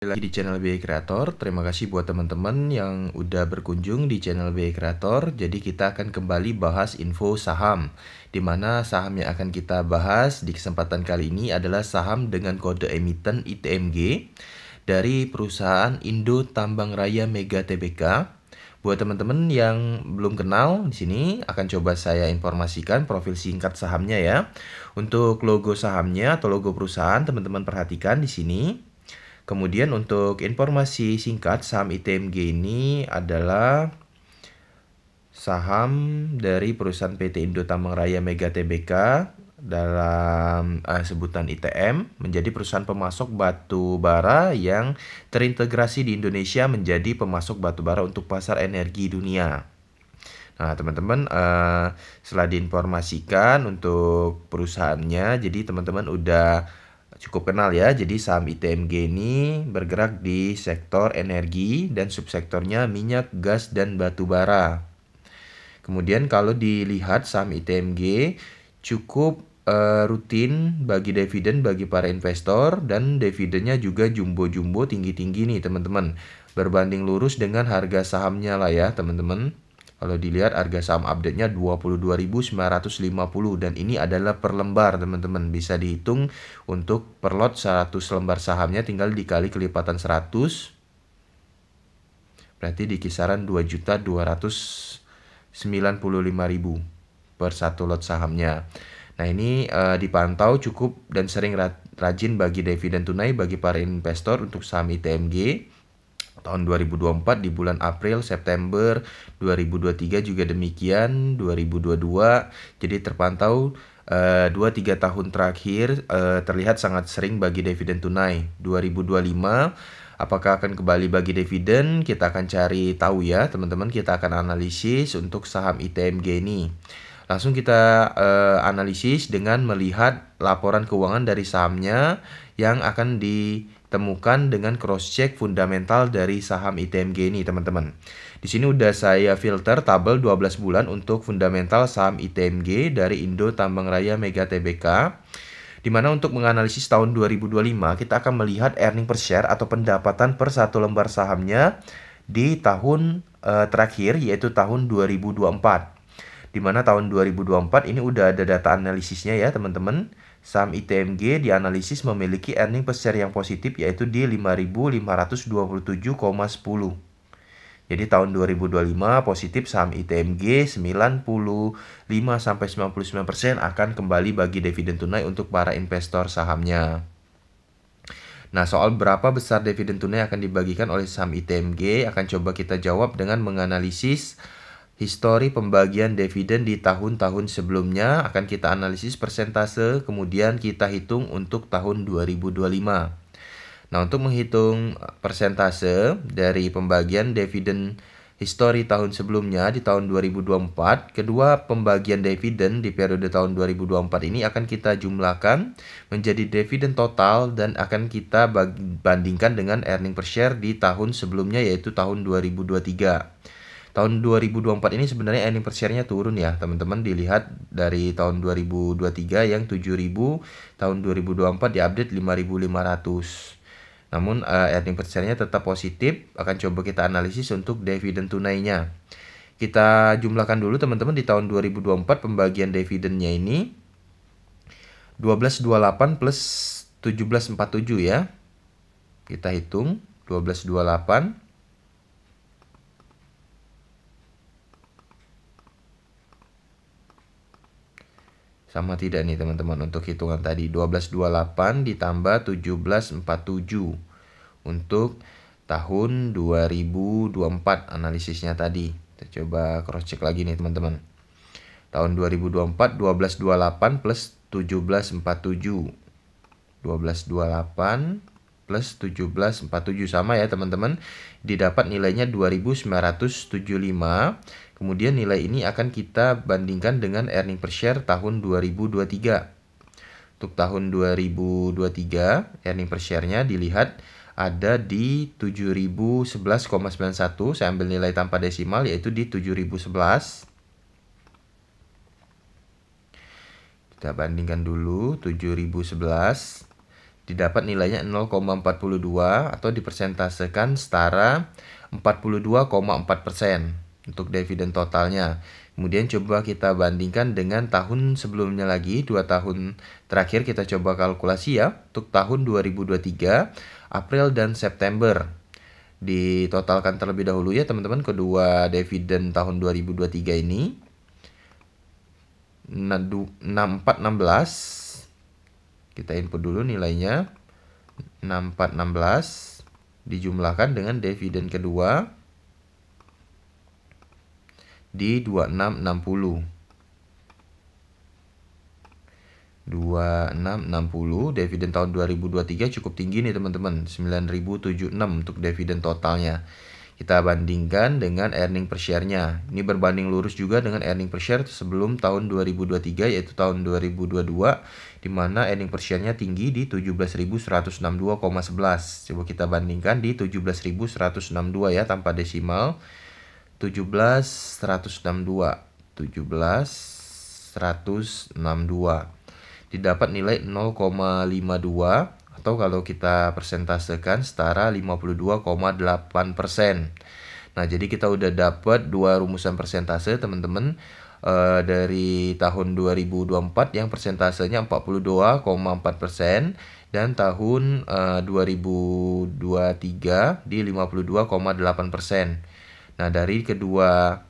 Lagi di channel BI Creator. Terima kasih buat teman-teman yang udah berkunjung di channel BI Creator. Jadi kita akan kembali bahas info saham, dimana saham yang akan kita bahas di kesempatan kali ini adalah saham dengan kode emiten ITMG dari perusahaan Indo Tambang Raya Mega Tbk. Buat teman-teman yang belum kenal, di sini akan coba saya informasikan profil singkat sahamnya ya. Untuk logo sahamnya atau logo perusahaan, teman-teman perhatikan di sini. Kemudian untuk informasi singkat, saham ITMG ini adalah saham dari perusahaan PT Indo Tambang Raya Mega Tbk dalam sebutan ITM, menjadi perusahaan pemasok batu bara yang terintegrasi di Indonesia menjadi pemasok batu bara untuk pasar energi dunia. Nah, teman-teman, setelah diinformasikan untuk perusahaannya, jadi teman-teman udah cukup kenal ya. Jadi saham ITMG ini bergerak di sektor energi dan subsektornya minyak, gas, dan batu bara. Kemudian kalau dilihat saham ITMG cukup rutin bagi dividen bagi para investor, dan dividennya juga jumbo-jumbo tinggi-tinggi nih teman-teman. Berbanding lurus dengan harga sahamnya lah ya teman-teman. Kalau dilihat harga saham update-nya 22.950 dan ini adalah per lembar teman-teman. Bisa dihitung untuk per lot 100 lembar sahamnya tinggal dikali kelipatan 100. Berarti di kisaran 2.295.000 per satu lot sahamnya. Nah, ini dipantau cukup dan sering rajin bagi dividen tunai bagi para investor untuk saham ITMG. Tahun 2024 di bulan April, September, 2023 juga demikian, 2022. Jadi terpantau 2-3 tahun terakhir terlihat sangat sering bagi dividen tunai. 2025 apakah akan kembali bagi dividen? Kita akan cari tahu ya teman-teman. Kita akan analisis untuk saham ITMG ini. Langsung kita analisis dengan melihat laporan keuangan dari sahamnya yang akan ditemukan dengan cross check fundamental dari saham ITMG ini teman-teman. Di sini udah saya filter tabel 12 bulan untuk fundamental saham ITMG dari Indo Tambang Raya Mega Tbk. Dimana untuk menganalisis tahun 2025 kita akan melihat earning per share atau pendapatan per satu lembar sahamnya di tahun terakhir, yaitu tahun 2024. Di mana tahun 2024 ini udah ada data analisisnya ya teman-teman. Saham ITMG dianalisis memiliki earning per share yang positif, yaitu di 5.527,10. Jadi tahun 2025 positif saham ITMG 95-99% akan kembali bagi dividen tunai untuk para investor sahamnya. Nah, soal berapa besar dividen tunai akan dibagikan oleh saham ITMG akan coba kita jawab dengan menganalisis histori pembagian dividen di tahun-tahun sebelumnya. Akan kita analisis persentase, kemudian kita hitung untuk tahun 2025. Nah, untuk menghitung persentase dari pembagian dividen histori tahun sebelumnya di tahun 2024, kedua pembagian dividen di periode tahun 2024 ini akan kita jumlahkan menjadi dividen total dan akan kita bandingkan dengan earning per share di tahun sebelumnya, yaitu tahun 2023. Tahun 2024 ini sebenarnya earning per share-nya turun ya teman-teman. Dilihat dari tahun 2023 yang 7.000, tahun 2024 diupdate 5.500. Namun earning per share-nya tetap positif. Akan coba kita analisis untuk dividen tunainya. Kita jumlahkan dulu teman-teman di tahun 2024 pembagian dividennya ini 1228 plus 1747 ya. Kita hitung 1228 sama tidak nih teman-teman untuk hitungan tadi. 1228 ditambah 1747 untuk tahun 2024 analisisnya tadi. Kita coba cross check lagi nih teman-teman. Tahun 2024 1228 plus 1747. 1228 plus 1747 sama ya teman-teman. Didapat nilainya 2.975. Kemudian nilai ini akan kita bandingkan dengan earning per share tahun 2023. Untuk tahun 2023 earning per share-nya dilihat ada di 7.011,91. Saya ambil nilai tanpa desimal, yaitu di 7.011. Kita bandingkan dulu 7.011 Didapat nilainya 0,42 atau dipersentasekan setara 42,4% untuk dividen totalnya. Kemudian coba kita bandingkan dengan tahun sebelumnya lagi, 2 tahun terakhir kita coba kalkulasi ya. Untuk tahun 2023, April dan September. Ditotalkan terlebih dahulu ya teman-teman kedua dividen tahun 2023 ini. 6416. Kita input dulu nilainya. 6416 dijumlahkan dengan dividen kedua di 2660. 2660 dividen tahun 2023 cukup tinggi nih teman-teman, 9076 untuk dividen totalnya. Kita bandingkan dengan earning per share-nya. Ini berbanding lurus juga dengan earning per share sebelum tahun 2023 yaitu tahun 2022 di mana earning per share-nya tinggi di 17.162,11. Coba kita bandingkan di 17.162 ya tanpa desimal. 17.162 didapat nilai 0,52 atau kalau kita persentasekan setara 52,8%. Nah, jadi kita udah dapat dua rumusan persentase teman-teman dari tahun 2024 yang persentasenya 42,4% dan tahun 2023 di 52,8%. Nah, dari kedua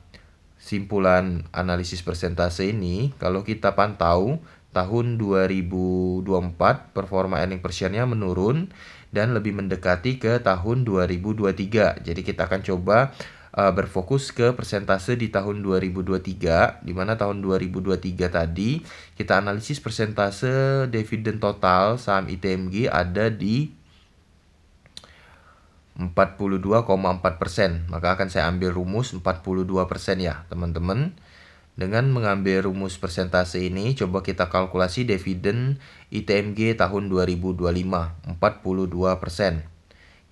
simpulan analisis persentase ini, kalau kita pantau, tahun 2024 performa earning per share-nya menurun dan lebih mendekati ke tahun 2023. Jadi kita akan coba berfokus ke persentase di tahun 2023, di mana tahun 2023 tadi kita analisis persentase dividen total saham ITMG ada di 42,4%. Maka akan saya ambil rumus 42% ya teman-teman. Dengan mengambil rumus persentase ini, coba kita kalkulasi dividen ITMG tahun 2025, 42%.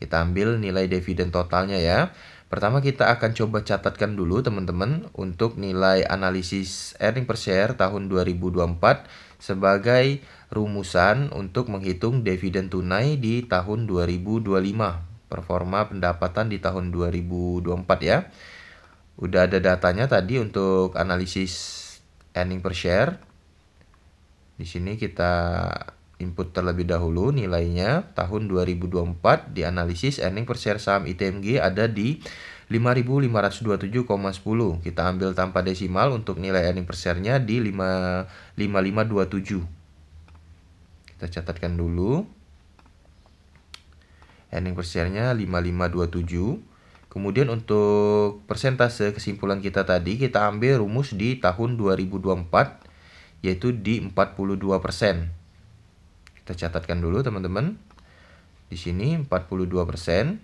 Kita ambil nilai dividen totalnya ya. Pertama kita akan coba catatkan dulu teman-teman untuk nilai analisis earning per share tahun 2024 sebagai rumusan untuk menghitung dividen tunai di tahun 2025. Performa pendapatan di tahun 2024 ya. Udah ada datanya tadi untuk analisis earning per share. Di sini kita input terlebih dahulu nilainya tahun 2024 di analisis earning per share saham ITMG ada di 5.527,10. Kita ambil tanpa desimal untuk nilai earning per share-nya di 5527. Kita catatkan dulu. Earning per share-nya 5527. Kemudian untuk persentase kesimpulan kita tadi kita ambil rumus di tahun 2024 yaitu di 42%. Kita catatkan dulu teman-teman. Di sini 42%.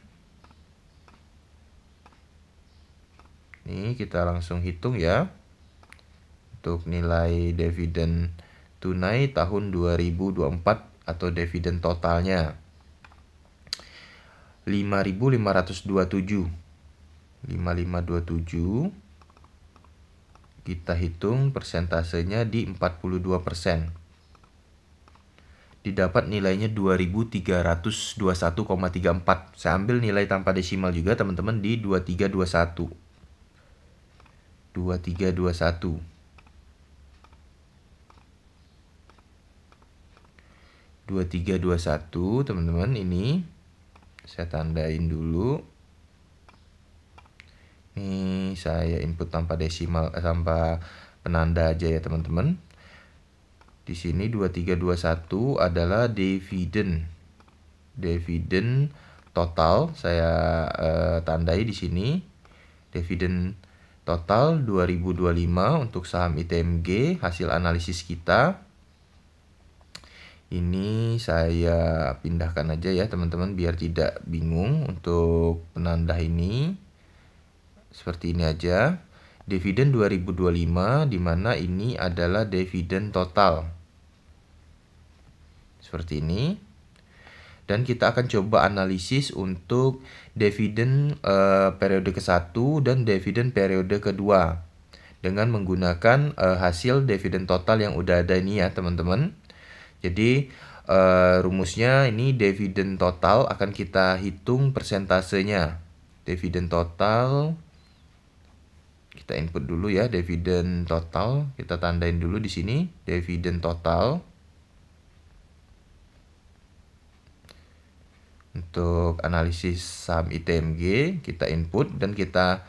Ini kita langsung hitung ya. Untuk nilai dividen tunai tahun 2024 atau dividen totalnya. 5.527. 5527. Kita hitung persentasenya di 42%. Didapat nilainya 2.321,34. Saya ambil nilai tanpa desimal juga teman-teman di 2321. 2321. 2321 teman-teman, ini saya tandain dulu. Ini saya input tanpa desimal, tanpa penanda aja ya teman-teman. Di sini 2321 adalah dividen. Dividen total saya tandai di sini. Dividen total 2025 untuk saham ITMG, hasil analisis kita. Ini saya pindahkan aja ya teman-teman biar tidak bingung untuk penanda ini. Seperti ini aja. Dividen 2025 di mana ini adalah dividen total. Seperti ini. Dan kita akan coba analisis untuk dividen periode ke-1 dan dividen periode kedua dengan menggunakan hasil dividen total yang udah ada ini ya teman-teman. Jadi rumusnya ini dividen total, akan kita hitung persentasenya. Dividen total kita input dulu ya, dividen total kita tandain dulu di sini, dividen total. Untuk analisis saham ITMG kita input dan kita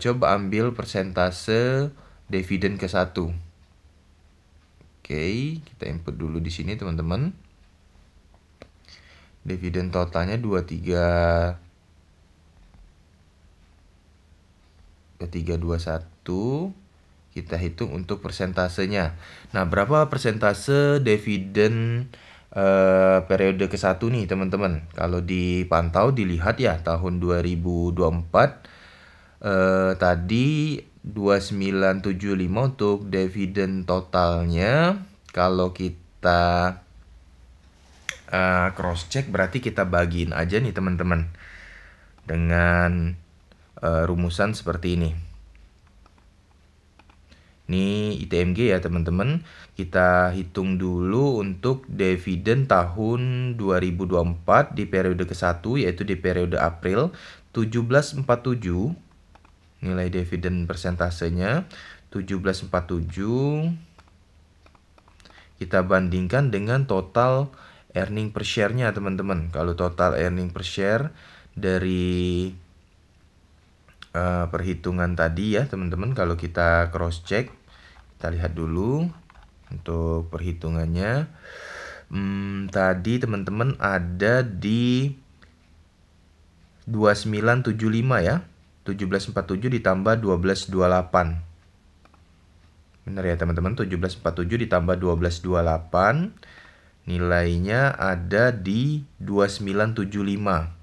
coba ambil persentase dividen ke-1. Oke, kita input dulu di sini teman-teman. Dividen totalnya 2321. Kita hitung untuk persentasenya. Nah, berapa persentase dividen periode ke-1 nih teman-teman? Kalau dipantau dilihat ya, tahun 2024 tadi 2975 untuk dividen totalnya. Kalau kita cross check berarti kita bagiin aja nih teman-teman dengan rumusan seperti ini. Ini ITMG ya teman-teman. Kita hitung dulu untuk dividen tahun 2024 di periode ke-1, yaitu di periode April 1747. Nilai dividen persentasenya 1747. Kita bandingkan dengan total earning per share-nya teman-teman. Kalau total earning per share dari perhitungan tadi ya teman-teman, kalau kita cross check, kita lihat dulu untuk perhitungannya. Tadi teman-teman ada di 2975 ya, 1747 ditambah 1228. Benar ya teman-teman, 1747 ditambah 1228, nilainya ada di 2975.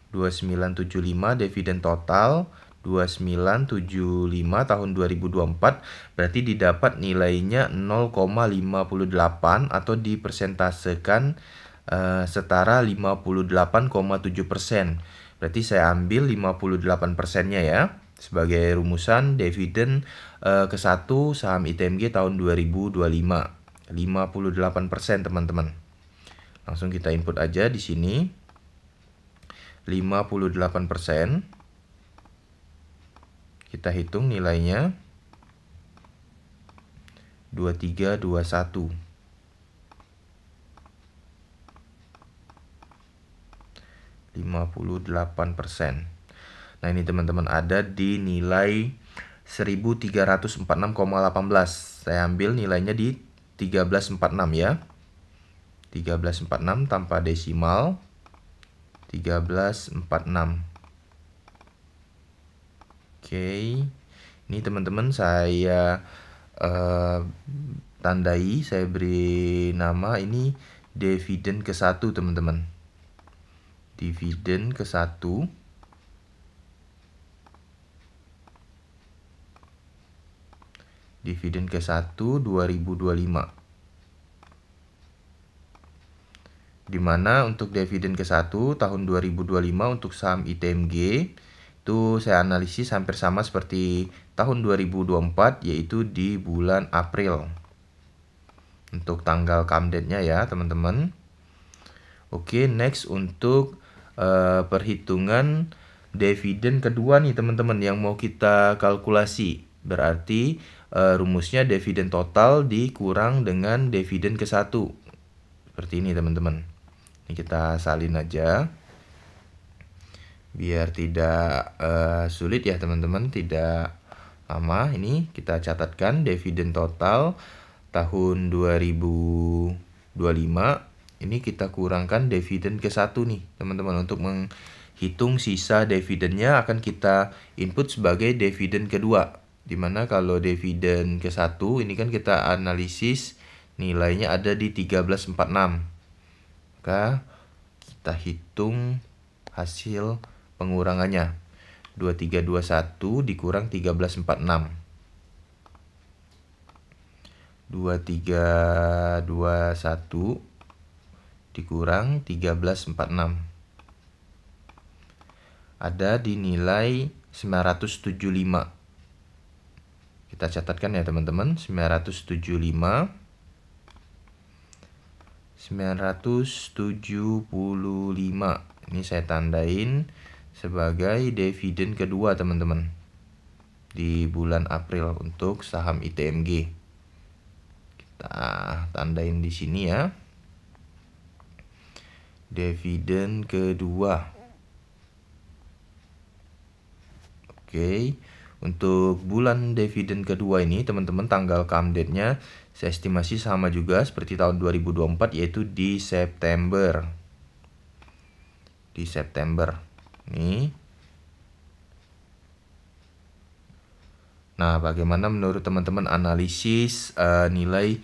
2975 dividen total 2975 tahun 2024, berarti didapat nilainya 0,58 atau dipersentasekan setara 58,7%. Berarti saya ambil 58%-nya ya sebagai rumusan dividen ke-1 saham ITMG tahun 2025. 58% teman-teman. Langsung kita input aja di sini. 58%. Kita hitung nilainya 2321. 58%. Nah, ini teman-teman ada di nilai 1346,18. Saya ambil nilainya di 1346 ya. 1346 tanpa desimal. 1346. Oke, ini teman-teman saya tandai, saya beri nama ini dividen ke-1 teman-teman. Dividen ke-1. Dividen ke-1 2025. Dimana untuk dividen ke-1 tahun 2025 untuk saham ITMG itu saya analisis hampir sama seperti tahun 2024, yaitu di bulan April. Untuk tanggal come date-nya ya teman-teman. Oke, next untuk perhitungan dividen kedua nih teman-teman yang mau kita kalkulasi. Berarti rumusnya dividen total dikurang dengan dividen ke-1. Seperti ini teman-teman. Ini kita salin aja biar tidak sulit ya teman-teman, tidak lama. Ini kita catatkan dividen total tahun 2025. Ini kita kurangkan dividen ke-1 nih teman-teman. Untuk menghitung sisa dividennya akan kita input sebagai dividen kedua. Dimana kalau dividen ke-1 ini kan kita analisis nilainya ada di 1346. Maka kita hitung hasil pengurangannya. 2321 dikurang 1346. 2321 dikurang 1346. Ada di nilai 975. Kita catatkan ya teman-teman, 975. 975. Ini saya tandain sebagai dividen kedua teman-teman di bulan April untuk saham ITMG. Kita tandain di sini ya. Dividen kedua. Oke. Untuk bulan dividen kedua ini teman-teman tanggal come date-nya saya estimasi sama juga seperti tahun 2024, yaitu di September. Di September. Nih. Nah, bagaimana menurut teman-teman analisis nilai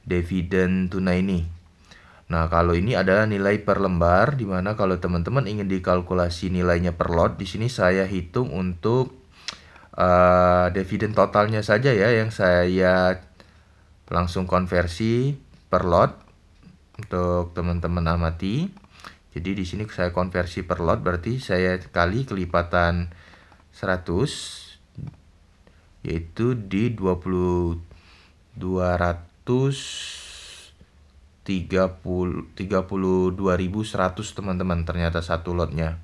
dividen tunai ini? Nah, kalau ini adalah nilai per lembar, dimana kalau teman-teman ingin dikalkulasi nilainya per lot, di sini saya hitung untuk dividen totalnya saja ya, yang saya langsung konversi per lot untuk teman-teman amati. Jadi di sini saya konversi per lot, berarti saya kali kelipatan 100, yaitu di 232.100 teman-teman, ternyata satu lotnya.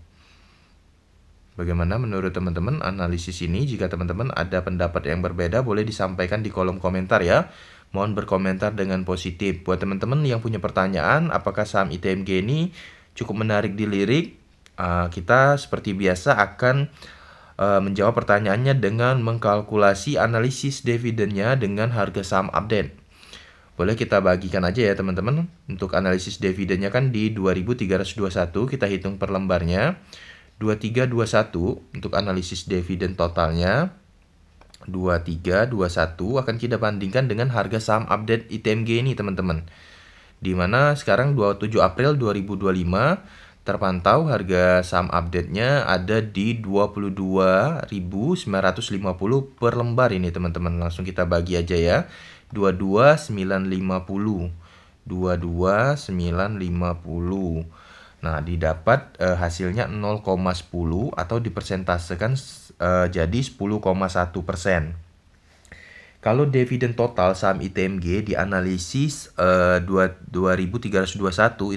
Bagaimana menurut teman-teman analisis ini? Jika teman-teman ada pendapat yang berbeda, boleh disampaikan di kolom komentar ya. Mohon berkomentar dengan positif. Buat teman-teman yang punya pertanyaan, apakah saham ITMG ini cukup menarik dilirik? Kita seperti biasa akan menjawab pertanyaannya dengan mengkalkulasi analisis dividennya dengan harga saham update. Boleh kita bagikan aja ya teman-teman. Untuk analisis dividennya kan di 2321, kita hitung per lembarnya. 2321 untuk analisis dividen totalnya. 2321 akan kita bandingkan dengan harga saham update ITMG ini teman-teman. Dimana sekarang 27 April 2025 terpantau harga saham update-nya ada di 22.950 per lembar ini teman-teman. Langsung kita bagi aja ya. 22.950. 22.950. Nah, didapat hasilnya 0,10 atau dipersentasekan jadi 10,1%. Kalau dividen total saham ITMG dianalisis 2321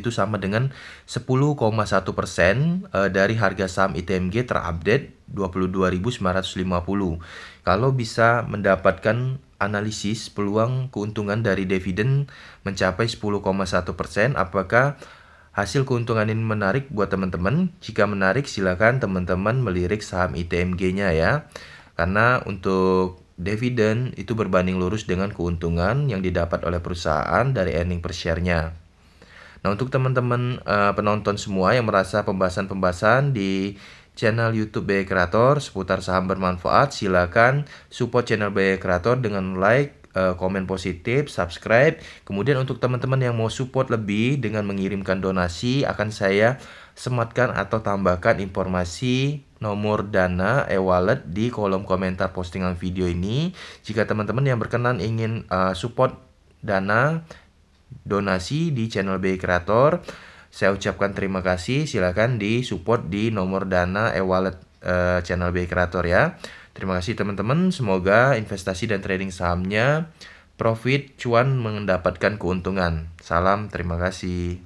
itu sama dengan 10,1% dari harga saham ITMG terupdate 22.950. Kalau bisa mendapatkan analisis peluang keuntungan dari dividen mencapai 10,1%, apakah hasil keuntungan ini menarik buat teman-teman? Jika menarik, silakan teman-teman melirik saham ITMG-nya ya. Karena untuk dividen itu berbanding lurus dengan keuntungan yang didapat oleh perusahaan dari earning per share-nya. Nah, untuk teman-teman penonton semua yang merasa pembahasan-pembahasan di channel YouTube BI Creator seputar saham bermanfaat, silakan support channel BI Creator dengan like, komen positif, subscribe. Kemudian untuk teman-teman yang mau support lebih dengan mengirimkan donasi, akan saya sematkan atau tambahkan informasi nomor dana e-wallet di kolom komentar postingan video ini. Jika teman-teman yang berkenan ingin support dana donasi di channel BI Creator, saya ucapkan terima kasih. Silakan di support di nomor dana e-wallet channel BI Creator ya. Terima kasih teman-teman, semoga investasi dan trading sahamnya profit, cuan, mendapatkan keuntungan. Salam, terima kasih.